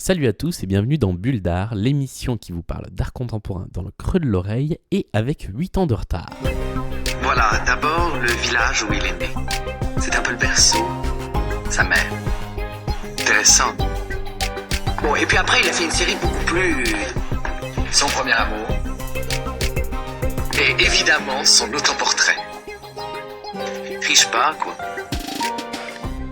Salut à tous et bienvenue dans Bulle d'Art, l'émission qui vous parle d'art contemporain dans le creux de l'oreille et avec 8 ans de retard. Voilà, d'abord le village où il est né. C'est un peu le berceau, sa mère. Intéressant. Bon, et puis après il a fait une série beaucoup plus... Son premier amour. Et évidemment son autoportrait. Triche pas, quoi.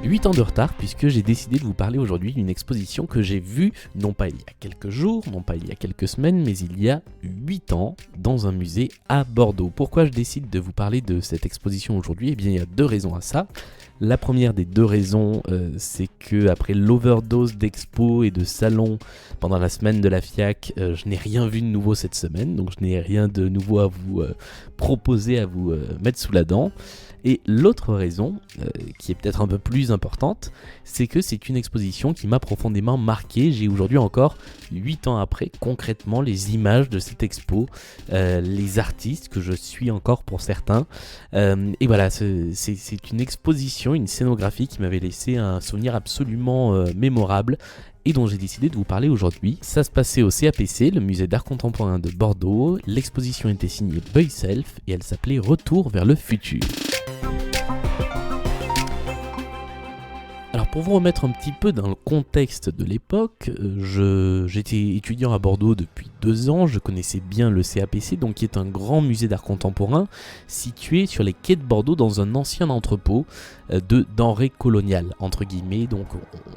8 ans de retard puisque j'ai décidé de vous parler aujourd'hui d'une exposition que j'ai vue non pas il y a quelques jours, non pas il y a quelques semaines, mais il y a 8 ans dans un musée à Bordeaux. Pourquoi je décide de vous parler de cette exposition aujourd'hui ? Eh bien il y a deux raisons à ça. La première des deux raisons, c'est que après l'overdose d'expos et de salons pendant la semaine de la FIAC, je n'ai rien vu de nouveau cette semaine, donc je n'ai rien de nouveau à vous proposer, à vous mettre sous la dent. Et l'autre raison, qui est peut-être un peu plus importante, c'est que c'est une exposition qui m'a profondément marqué. J'ai aujourd'hui encore, 8 ans après, concrètement les images de cette expo, les artistes que je suis encore pour certains. Et voilà, c'est une exposition, une scénographie qui m'avait laissé un souvenir absolument mémorable et dont j'ai décidé de vous parler aujourd'hui. Ça se passait au CAPC, le musée d'art contemporain de Bordeaux. L'exposition était signée Boy Self et elle s'appelait Retour vers le futur. Alors pour vous remettre un petit peu dans le contexte de l'époque, j'étais étudiant à Bordeaux depuis 2 ans, je connaissais bien le CAPC, donc qui est un grand musée d'art contemporain situé sur les quais de Bordeaux dans un ancien entrepôt de denrées coloniales, entre guillemets. Donc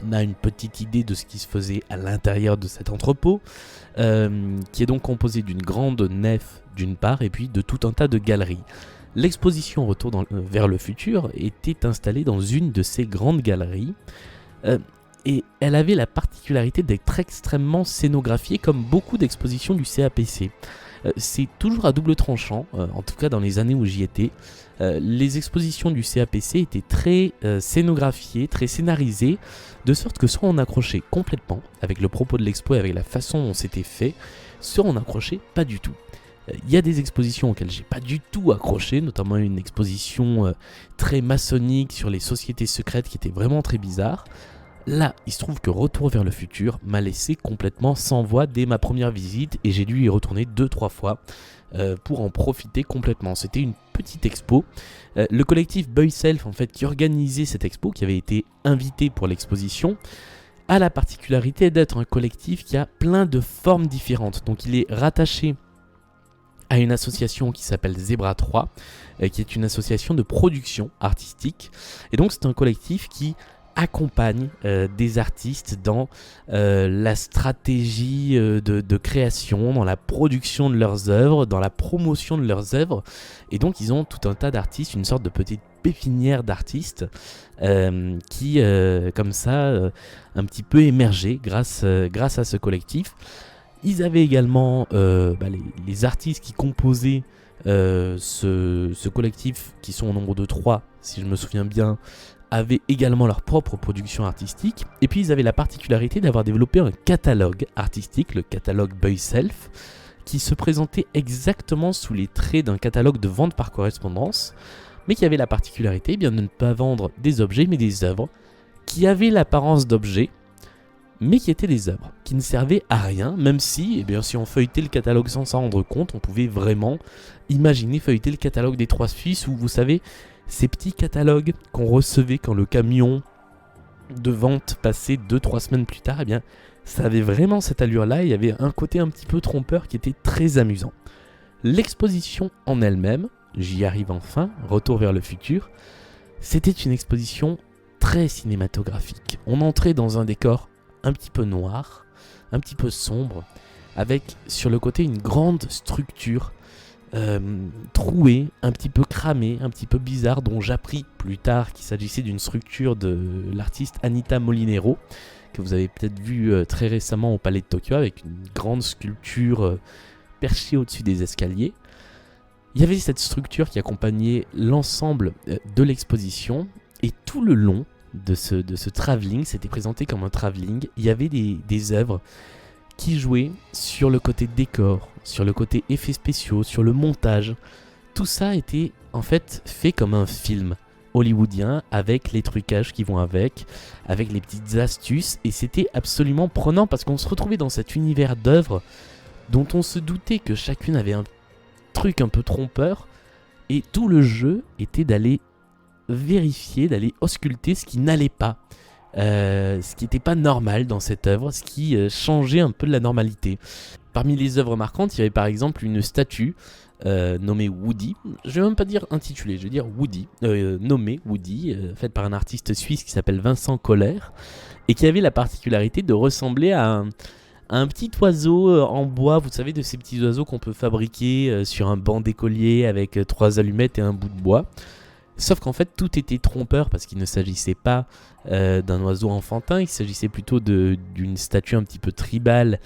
on a une petite idée de ce qui se faisait à l'intérieur de cet entrepôt, qui est donc composé d'une grande nef d'une part et puis de tout un tas de galeries. L'exposition Retour vers le futur était installée dans une de ces grandes galeries et elle avait la particularité d'être extrêmement scénographiée comme beaucoup d'expositions du CAPC. C'est toujours à double tranchant, en tout cas dans les années où j'y étais. Les expositions du CAPC étaient très scénographiées, très scénarisées, de sorte que soit on accrochait complètement avec le propos de l'expo et avec la façon dont c'était fait, soit on n'accrochait pas du tout. Il y a des expositions auxquelles j'ai pas du tout accroché, notamment une exposition très maçonnique sur les sociétés secrètes qui était vraiment très bizarre. Là, il se trouve que Retour vers le futur m'a laissé complètement sans voix dès ma première visite et j'ai dû y retourner 2-3 fois pour en profiter complètement. C'était une petite expo. Le collectif Boy Self, en fait, qui organisait cette expo, qui avait été invité pour l'exposition, a la particularité d'être un collectif qui a plein de formes différentes. Donc il est rattaché à une association qui s'appelle Zebra 3, qui est une association de production artistique. Et donc c'est un collectif qui accompagne des artistes dans la stratégie de création, dans la production de leurs œuvres, dans la promotion de leurs œuvres. Et donc ils ont tout un tas d'artistes, une sorte de petite pépinière d'artistes qui, comme ça, un petit peu émergé grâce à ce collectif. Ils avaient également les artistes qui composaient ce collectif, qui sont au nombre de 3, si je me souviens bien, avaient également leur propre production artistique. Et puis ils avaient la particularité d'avoir développé un catalogue artistique, le catalogue Boy Self, qui se présentait exactement sous les traits d'un catalogue de vente par correspondance, mais qui avait la particularité de ne pas vendre des objets, mais des œuvres, qui avaient l'apparence d'objets, mais qui étaient des œuvres, qui ne servaient à rien, même si, si on feuilletait le catalogue sans s'en rendre compte, on pouvait vraiment imaginer feuilleter le catalogue des 3 Suisses, où vous savez, ces petits catalogues qu'on recevait quand le camion de vente passait 2-3 semaines plus tard, ça avait vraiment cette allure-là, il y avait un côté un petit peu trompeur qui était très amusant. L'exposition en elle-même, j'y arrive enfin, Retour vers le futur, c'était une exposition très cinématographique. On entrait dans un décor un petit peu noir, un petit peu sombre, avec sur le côté une grande structure trouée, un petit peu cramée, un petit peu bizarre, dont j'appris plus tard qu'il s'agissait d'une structure de l'artiste Anita Molinero, que vous avez peut-être vu très récemment au Palais de Tokyo, avec une grande sculpture perchée au-dessus des escaliers. Il y avait cette structure qui accompagnait l'ensemble de l'exposition, et tout le long de ce travelling, c'était présenté comme un travelling, il y avait des œuvres qui jouaient sur le côté décor, sur le côté effets spéciaux, sur le montage. Tout ça était en fait fait comme un film. hollywoodien, avec les trucages qui vont avec les petites astuces, et c'était absolument prenant parce qu'on se retrouvait dans cet univers d'œuvres dont on se doutait que chacune avait un truc un peu trompeur, et tout le jeu était d'aller vérifier, d'aller ausculter ce qui n'allait pas, ce qui n'était pas normal dans cette œuvre, ce qui changeait un peu de la normalité. Parmi les œuvres marquantes, il y avait par exemple une statue nommée Woody, je vais même pas dire intitulée, je vais dire Woody, nommée Woody, faite par un artiste suisse qui s'appelle Vincent Koller, et qui avait la particularité de ressembler à un petit oiseau en bois, vous savez, de ces petits oiseaux qu'on peut fabriquer sur un banc d'écolier avec 3 allumettes et un bout de bois. Sauf qu'en fait tout était trompeur parce qu'il ne s'agissait pas d'un oiseau enfantin, il s'agissait plutôt d'une statue un petit peu tribale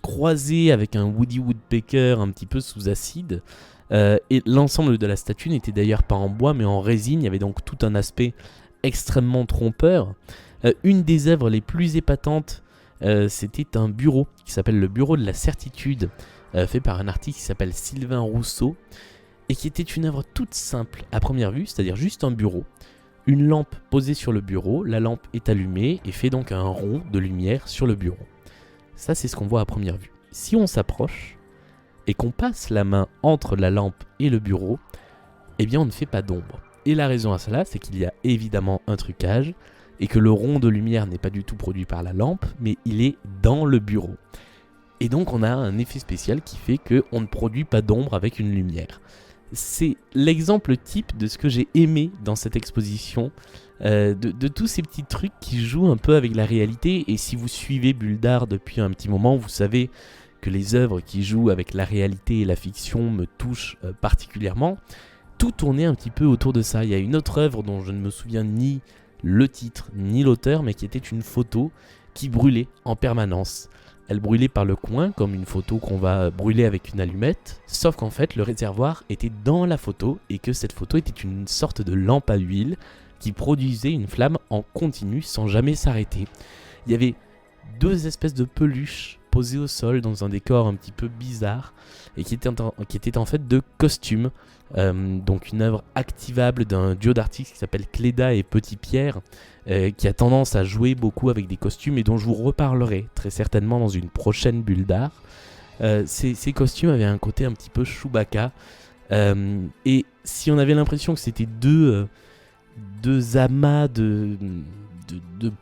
croisée avec un Woody Woodpecker un petit peu sous acide. Et l'ensemble de la statue n'était d'ailleurs pas en bois mais en résine, il y avait donc tout un aspect extrêmement trompeur. Une des œuvres les plus épatantes, c'était un bureau qui s'appelle le Bureau de la Certitude, fait par un artiste qui s'appelle Sylvain Rousseau, et qui était une œuvre toute simple à première vue, c'est-à-dire juste un bureau, une lampe posée sur le bureau, la lampe est allumée et fait donc un rond de lumière sur le bureau. Ça, c'est ce qu'on voit à première vue. Si on s'approche et qu'on passe la main entre la lampe et le bureau, eh bien on ne fait pas d'ombre. Et la raison à cela, c'est qu'il y a évidemment un trucage et que le rond de lumière n'est pas du tout produit par la lampe, mais il est dans le bureau. Et donc on a un effet spécial qui fait qu'on ne produit pas d'ombre avec une lumière. C'est l'exemple type de ce que j'ai aimé dans cette exposition, de tous ces petits trucs qui jouent un peu avec la réalité. Et si vous suivez Bulle d'Art depuis un petit moment, vous savez que les œuvres qui jouent avec la réalité et la fiction me touchent particulièrement. Tout tournait un petit peu autour de ça. Il y a une autre œuvre dont je ne me souviens ni le titre ni l'auteur, mais qui était une photo qui brûlait en permanence. Elle brûlait par le coin, comme une photo qu'on va brûler avec une allumette, sauf qu'en fait le réservoir était dans la photo et que cette photo était une sorte de lampe à huile qui produisait une flamme en continu sans jamais s'arrêter. Il y avait 2 espèces de peluches posées au sol dans un décor un petit peu bizarre et qui étaient en fait de costumes. Donc une œuvre activable d'un duo d'artistes qui s'appelle Cléda et Petit Pierre, qui a tendance à jouer beaucoup avec des costumes et dont je vous reparlerai très certainement dans une prochaine Bulle d'Art. Ces costumes avaient un côté un petit peu Chewbacca, et si on avait l'impression que c'était deux amas de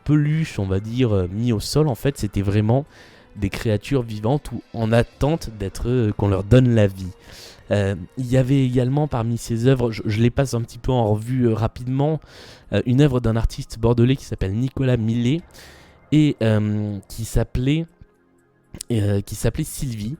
peluches, on va dire, mis au sol, en fait c'était vraiment des créatures vivantes ou en attente d'être qu'on leur donne la vie. Il y avait également parmi ces œuvres, je les passe un petit peu en revue rapidement, une œuvre d'un artiste bordelais qui s'appelle Nicolas Millet et qui s'appelait Sylvie,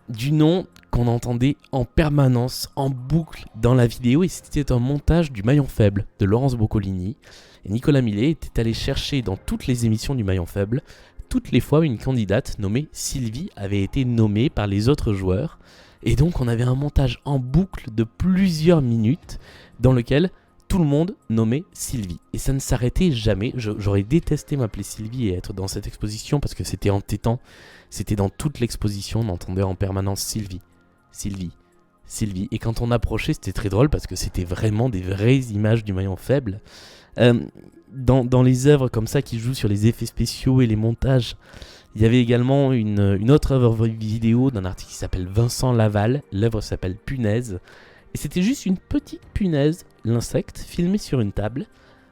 du nom qu'on entendait en permanence, en boucle dans la vidéo, et c'était un montage du Maillon Faible de Laurence Boccolini. Et Nicolas Millet était allé chercher dans toutes les émissions du Maillon Faible, toutes les fois où une candidate nommée Sylvie avait été nommée par les autres joueurs. Et donc on avait un montage en boucle de plusieurs minutes dans lequel tout le monde nommait Sylvie. Et ça ne s'arrêtait jamais. J'aurais détesté m'appeler Sylvie et être dans cette exposition parce que c'était entêtant. C'était dans toute l'exposition, on entendait en permanence Sylvie, Sylvie, Sylvie. Et quand on approchait, c'était très drôle parce que c'était vraiment des vraies images du Maillon Faible. Dans les œuvres comme ça qui jouent sur les effets spéciaux et les montages, il y avait également une autre œuvre vidéo d'un artiste qui s'appelle Vincent Laval. L'œuvre s'appelle Punaise. Et c'était juste une petite punaise, l'insecte, filmé sur une table,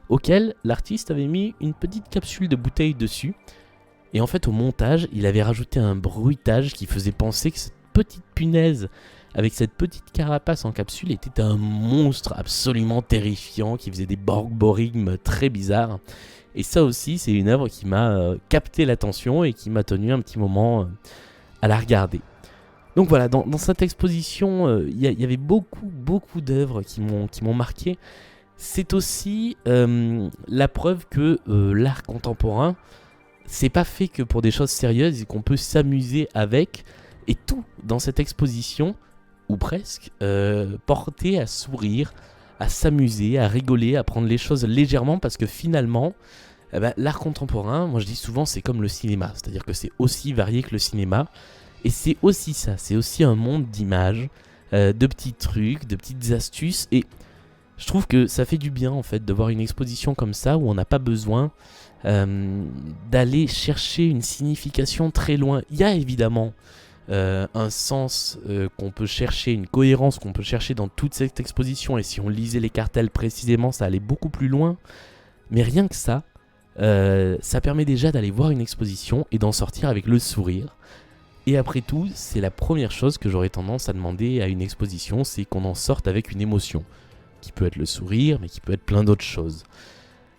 auquel l'artiste avait mis une petite capsule de bouteille dessus. Et en fait, au montage, il avait rajouté un bruitage qui faisait penser que cette petite punaise, avec cette petite carapace en capsule, était un monstre absolument terrifiant qui faisait des borborigmes très bizarres. Et ça aussi, c'est une œuvre qui m'a capté l'attention et qui m'a tenu un petit moment à la regarder. Donc voilà, dans cette exposition, il y avait beaucoup d'œuvres qui m'ont marqué. C'est aussi la preuve que l'art contemporain, c'est pas fait que pour des choses sérieuses et qu'on peut s'amuser avec. Et tout dans cette exposition, ou presque, portait à sourire, à s'amuser, à rigoler, à prendre les choses légèrement, parce que finalement, l'art contemporain, moi je dis souvent, c'est comme le cinéma, c'est-à-dire que c'est aussi varié que le cinéma, et c'est aussi ça, c'est aussi un monde d'images, de petits trucs, de petites astuces, et Je trouve que ça fait du bien en fait de voir une exposition comme ça où on n'a pas besoin d'aller chercher une signification très loin. Il y a évidemment un sens qu'on peut chercher, une cohérence qu'on peut chercher dans toute cette exposition, et si on lisait les cartels précisément, ça allait beaucoup plus loin. Mais rien que ça, ça permet déjà d'aller voir une exposition et d'en sortir avec le sourire. Et après tout, c'est la première chose que j'aurais tendance à demander à une exposition, c'est qu'on en sorte avec une émotion, qui peut être le sourire, mais qui peut être plein d'autres choses.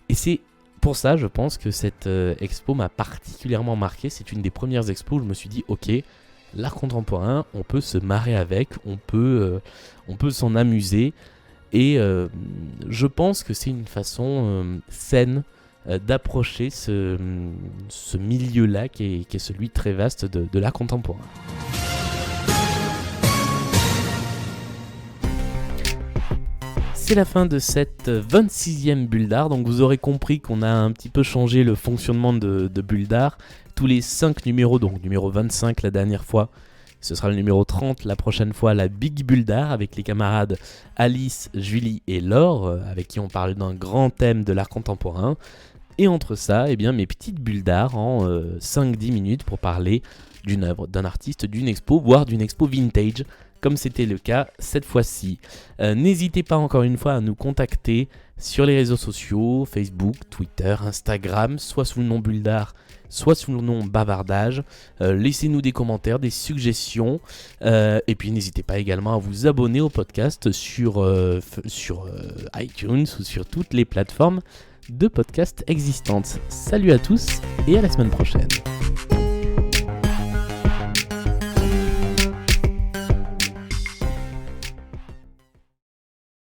Et c'est pour ça, je pense que cette expo m'a particulièrement marqué. C'est une des premières expos où je me suis dit, ok, l'art contemporain, on peut se marrer avec, on peut s'en amuser. Et je pense que c'est une façon saine d'approcher ce milieu-là qui est celui très vaste de l'art contemporain. C'est la fin de cette 26e bulle d'art, donc vous aurez compris qu'on a un petit peu changé le fonctionnement de bulle d'art. Tous les 5 numéros, donc numéro 25 la dernière fois, ce sera le numéro 30 la prochaine fois, la Big Bulle d'art avec les camarades Alice, Julie et Laure, avec qui on parle d'un grand thème de l'art contemporain. Et entre ça, eh bien, mes petites bulles d'art en 5-10 minutes pour parler d'une œuvre, d'un artiste, d'une expo, voire d'une expo vintage, comme c'était le cas cette fois-ci. N'hésitez pas encore une fois à nous contacter sur les réseaux sociaux, Facebook, Twitter, Instagram, soit sous le nom Bulle d'art, soit sous le nom Bavardage. Laissez-nous des commentaires, des suggestions, et puis n'hésitez pas également à vous abonner au podcast sur iTunes ou sur toutes les plateformes de podcasts existantes. Salut à tous et à la semaine prochaine.